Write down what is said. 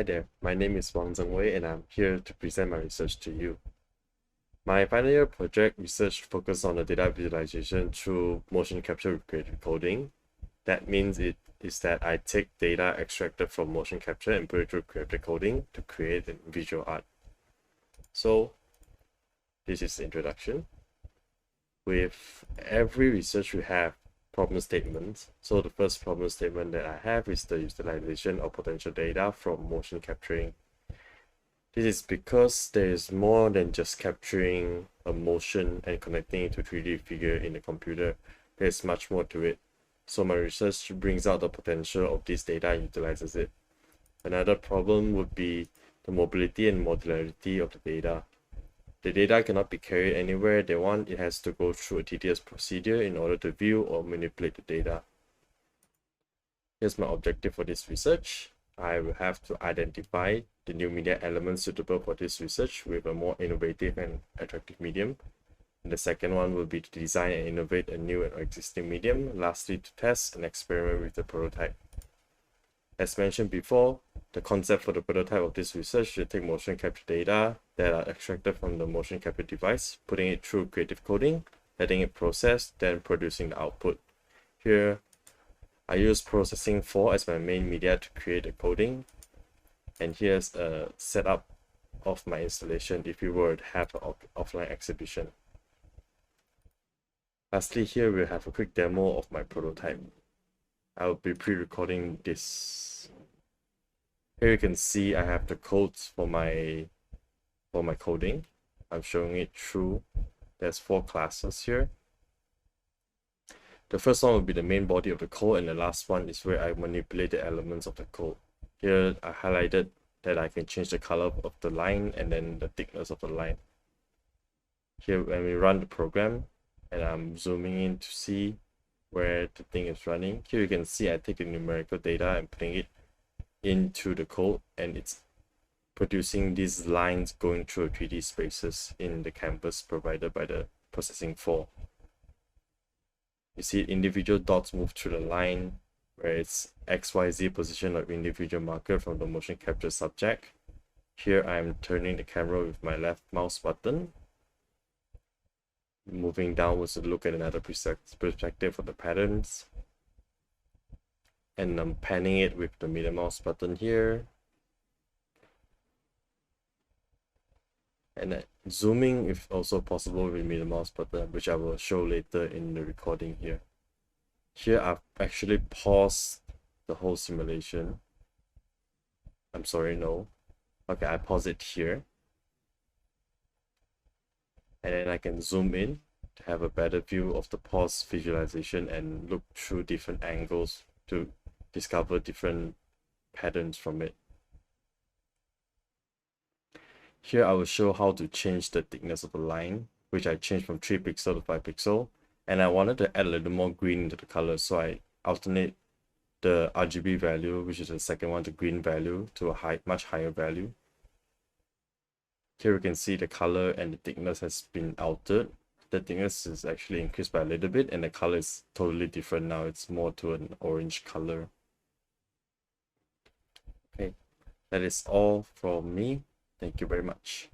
Hi there, my name is Wang Zheng Wei and I'm here to present my research to you. My final year project research focused on the data visualization through motion capture with creative coding. That means that I take data extracted from motion capture and put it through creative coding to create visual art. So this is the introduction. With every research we have problem statements. So the first problem statement that I have is the utilization of potential data from motion capturing. This is because there is more than just capturing a motion and connecting it to 3D figure in the computer. There's much more to it. So my research brings out the potential of this data and utilizes it. Another problem would be the mobility and modularity of the data. The data cannot be carried anywhere they want. It has to go through a tedious procedure in order to view or manipulate the data. Here's my objective for this research. I will have to identify the new media elements suitable for this research with a more innovative and attractive medium. And the second one will be to design and innovate a new and existing medium. Lastly, to test and experiment with the prototype. As mentioned before, the concept for the prototype of this research should take motion capture data that are extracted from the motion capture device, putting it through creative coding, letting it process, then producing the output. Here, I use processing 4 as my main media to create the coding. And here's a setup of my installation if we were to have an offline exhibition. Lastly, here we'll have a quick demo of my prototype. I will be pre-recording this. Here you can see I have the codes for my coding. I'm showing it through. There's 4 classes here. The first one will be the main body of the code, and the last one is where I manipulate the elements of the code. Here I highlighted that I can change the color of the line and then the thickness of the line. Here when we run the program, and I'm zooming in to see where the thing is running. Here you can see I take the numerical data and putting it into the code, and it's producing these lines going through 3D spaces in the canvas provided by the processing 4. You see individual dots move through the line where it's XYZ position of individual marker from the motion capture subject. Here I'm turning the camera with my left mouse button, moving downwards to look at another perspective of the patterns, and I'm panning it with the middle mouse button here, and zooming if also possible with the middle mouse button, which I will show later in the recording here. Here I've actually paused the whole simulation. I'm sorry, no. Okay, I pause it here. And then I can zoom in to have a better view of the pause visualization and look through different angles to discover different patterns from it. Here I will show how to change the thickness of the line, which I changed from 3 pixel to 5 pixel. And I wanted to add a little more green into the color, so I alternate the RGB value, which is the second one, the green value, to a much higher value. Here you can see the color and the thickness has been altered. The thickness is actually increased by a little bit, and the color is totally different now. It's more to an orange color. Okay, that is all from me. Thank you very much.